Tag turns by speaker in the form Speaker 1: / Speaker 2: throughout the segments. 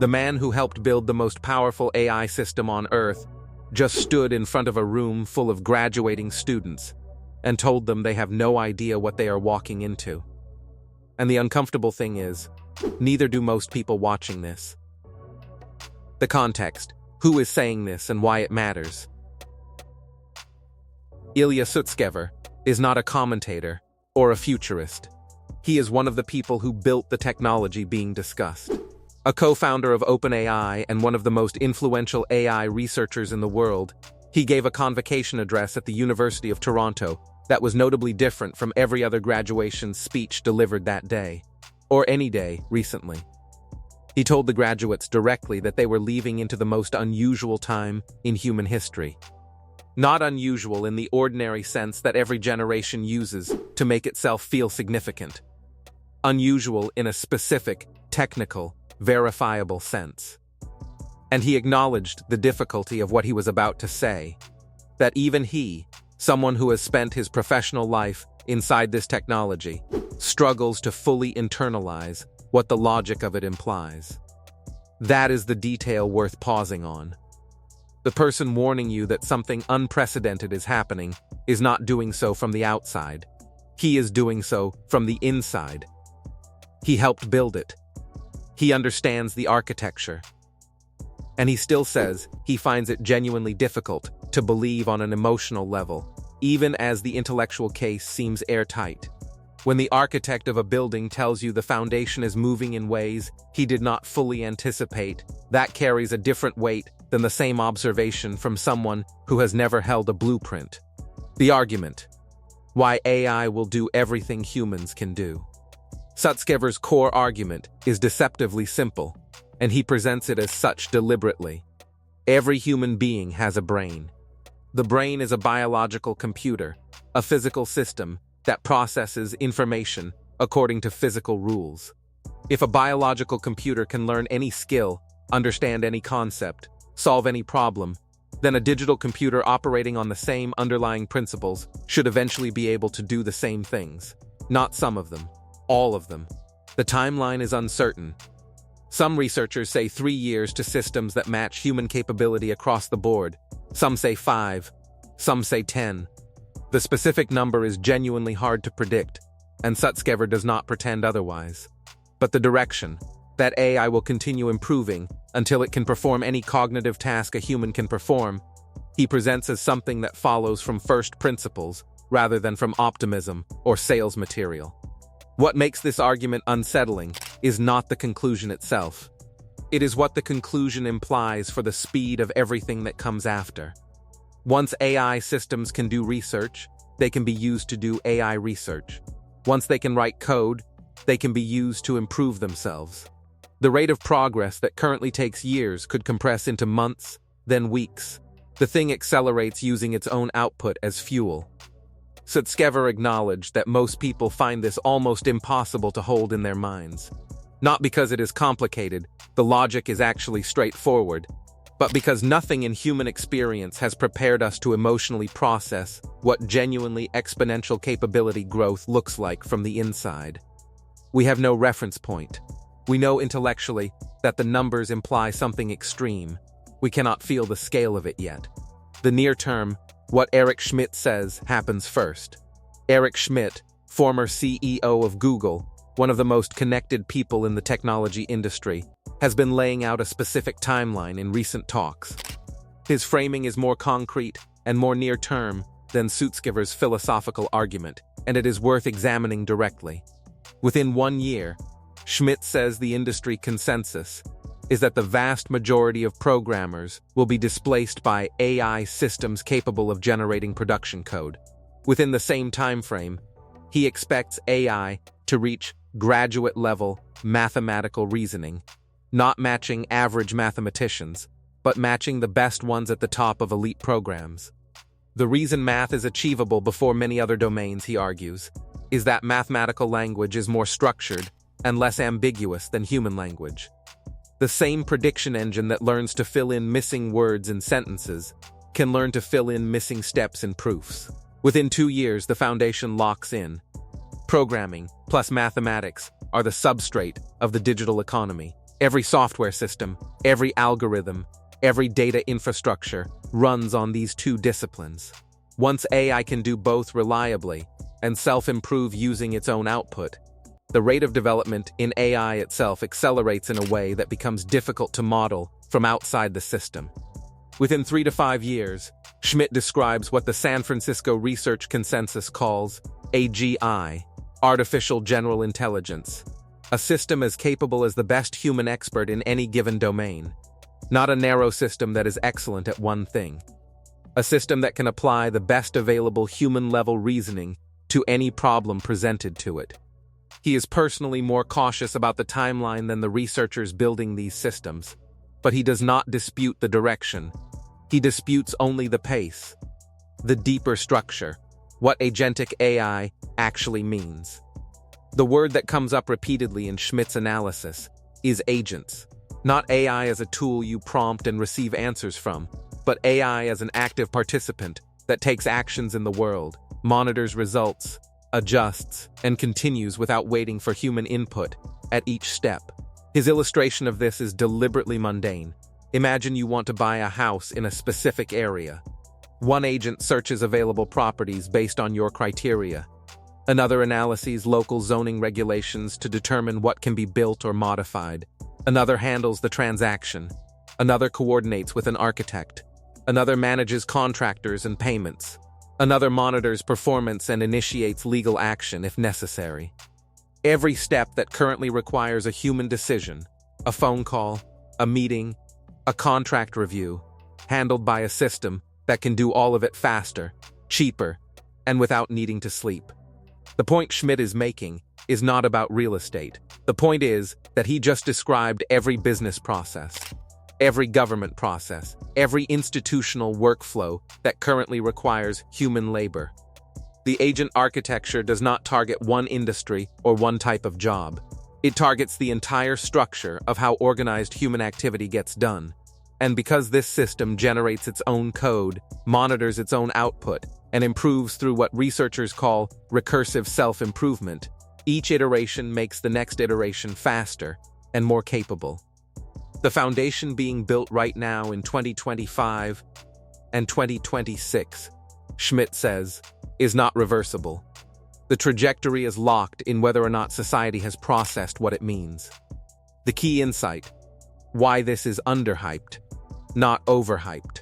Speaker 1: The man who helped build the most powerful AI system on Earth just stood in front of a room full of graduating students and told them they have no idea what they are walking into. And the uncomfortable thing is, neither do most people watching this. The context, who is saying this and why it matters. Ilya Sutskever is not a commentator or a futurist. He is one of the people who built the technology being discussed. A co-founder of OpenAI and one of the most influential AI researchers in the world, he gave a convocation address at the University of Toronto that was notably different from every other graduation speech delivered that day, or any day recently. He told the graduates directly that they were leaving into the most unusual time in human history. Not unusual in the ordinary sense that every generation uses to make itself feel significant. Unusual in a specific, technical, verifiable sense. And he acknowledged the difficulty of what he was about to say, that even he, someone who has spent his professional life inside this technology, struggles to fully internalize what the logic of it implies. That is the detail worth pausing on. The person warning you that something unprecedented is happening is not doing so from the outside. He is doing so from the inside. He helped build it. He understands the architecture. And he still says he finds it genuinely difficult to believe on an emotional level, even as the intellectual case seems airtight. When the architect of a building tells you the foundation is moving in ways he did not fully anticipate, that carries a different weight than the same observation from someone who has never held a blueprint. The argument: why AI will do everything humans can do. Sutskever's core argument is deceptively simple, and he presents it as such deliberately. Every human being has a brain. The brain is a biological computer, a physical system that processes information according to physical rules. If a biological computer can learn any skill, understand any concept, solve any problem, then a digital computer operating on the same underlying principles should eventually be able to do the same things. Not some of them, all of them. The timeline is uncertain. Some researchers say 3 years to systems that match human capability across the board. Some say 5, some say 10. The specific number is genuinely hard to predict, and Sutskever does not pretend otherwise. But the direction, that AI will continue improving until it can perform any cognitive task a human can perform, he presents as something that follows from first principles rather than from optimism or sales material. What makes this argument unsettling is not the conclusion itself. It is what the conclusion implies for the speed of everything that comes after. Once AI systems can do research, they can be used to do AI research. Once they can write code, they can be used to improve themselves. The rate of progress that currently takes years could compress into months, then weeks. The thing accelerates using its own output as fuel. Sutskever acknowledged that most people find this almost impossible to hold in their minds. Not because it is complicated, the logic is actually straightforward, but because nothing in human experience has prepared us to emotionally process what genuinely exponential capability growth looks like from the inside. We have no reference point. We know intellectually that the numbers imply something extreme. We cannot feel the scale of it yet. The near term, what Eric Schmidt says, happens first. Eric Schmidt, former CEO of Google, one of the most connected people in the technology industry, has been laying out a specific timeline in recent talks. His framing is more concrete and more near-term than Sutskever's philosophical argument, and it is worth examining directly. Within 1 year, Schmidt says the industry consensus is that the vast majority of programmers will be displaced by AI systems capable of generating production code. Within the same time frame, he expects AI to reach graduate-level mathematical reasoning, not matching average mathematicians, but matching the best ones at the top of elite programs. The reason math is achievable before many other domains, he argues, is that mathematical language is more structured and less ambiguous than human language. The same prediction engine that learns to fill in missing words in sentences can learn to fill in missing steps in proofs. Within 2 years, the foundation locks in. Programming plus mathematics are the substrate of the digital economy. Every software system, every algorithm, every data infrastructure runs on these two disciplines. Once AI can do both reliably and self-improve using its own output, the rate of development in AI itself accelerates in a way that becomes difficult to model from outside the system. Within 3 to 5 years, Schmidt describes what the San Francisco Research Consensus calls AGI, Artificial General Intelligence, a system as capable as the best human expert in any given domain, not a narrow system that is excellent at one thing. A system that can apply the best available human-level reasoning to any problem presented to it. He is personally more cautious about the timeline than the researchers building these systems, but he does not dispute the direction. He disputes only the pace, the deeper structure, what agentic AI actually means. The word that comes up repeatedly in Schmidt's analysis is agents. Not AI as a tool you prompt and receive answers from, but AI as an active participant that takes actions in the world, monitors results, adjusts, and continues without waiting for human input at each step. His illustration of this is deliberately mundane. Imagine you want to buy a house in a specific area. One agent searches available properties based on your criteria. Another analyses local zoning regulations to determine what can be built or modified. Another handles the transaction. Another coordinates with an architect. Another manages contractors and payments. Another monitors performance and initiates legal action if necessary. Every step that currently requires a human decision, a phone call, a meeting, a contract review, handled by a system that can do all of it faster, cheaper, and without needing to sleep. The point Schmidt is making is not about real estate. The point is that he just described every business process, every government process, every institutional workflow that currently requires human labor. The agent architecture does not target one industry or one type of job. It targets the entire structure of how organized human activity gets done. And because this system generates its own code, monitors its own output, and improves through what researchers call recursive self-improvement, each iteration makes the next iteration faster and more capable. The foundation being built right now in 2025 and 2026, Schmidt says, is not reversible. The trajectory is locked in whether or not society has processed what it means. The key insight: why this is underhyped, not overhyped.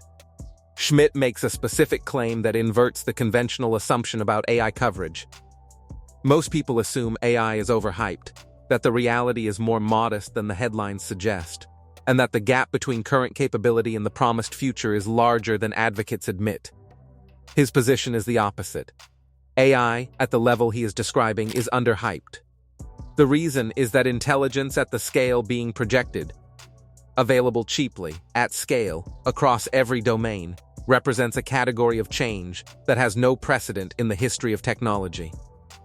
Speaker 1: Schmidt makes a specific claim that inverts the conventional assumption about AI coverage. Most people assume AI is overhyped, that the reality is more modest than the headlines suggest, and that the gap between current capability and the promised future is larger than advocates admit. His position is the opposite. AI, at the level he is describing, is underhyped. The reason is that intelligence at the scale being projected, available cheaply, at scale, across every domain, represents a category of change that has no precedent in the history of technology.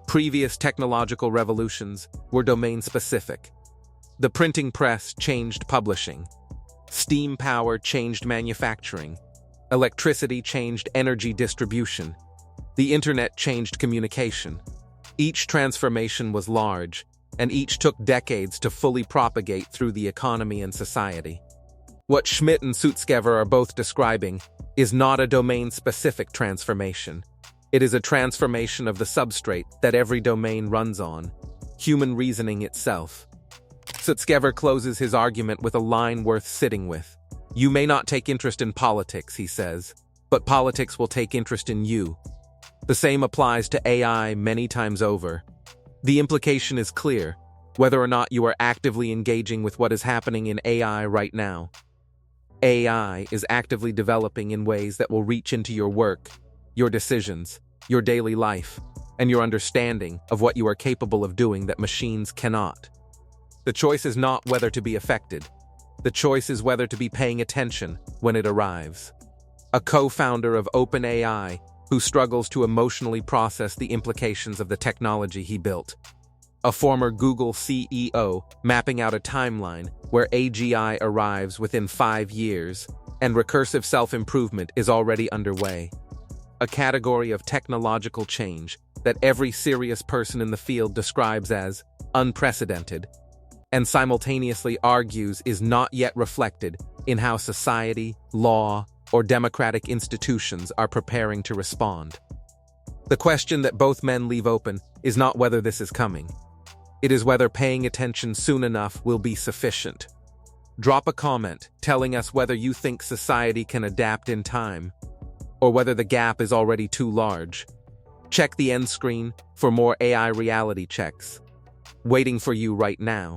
Speaker 1: Previous technological revolutions were domain-specific. The printing press changed publishing. Steam power changed manufacturing. Electricity changed energy distribution. The internet changed communication. Each transformation was large, and each took decades to fully propagate through the economy and society. What Schmidt and Sutskever are both describing is not a domain-specific transformation. It is a transformation of the substrate that every domain runs on, human reasoning itself. Sutskever closes his argument with a line worth sitting with. You may not take interest in politics, he says, but politics will take interest in you. The same applies to AI many times over. The implication is clear, whether or not you are actively engaging with what is happening in AI right now. AI is actively developing in ways that will reach into your work, your decisions, your daily life, and your understanding of what you are capable of doing that machines cannot. The choice is not whether to be affected. The choice is whether to be paying attention when it arrives. A co-founder of OpenAI who struggles to emotionally process the implications of the technology he built. A former Google CEO mapping out a timeline where AGI arrives within 5 years, and recursive self-improvement is already underway. A category of technological change that every serious person in the field describes as unprecedented, and simultaneously argues is not yet reflected in how society, law, or democratic institutions are preparing to respond. The question that both men leave open is not whether this is coming. It is whether paying attention soon enough will be sufficient. Drop a comment telling us whether you think society can adapt in time, or whether the gap is already too large. Check the end screen for more AI reality checks. Waiting for you right now.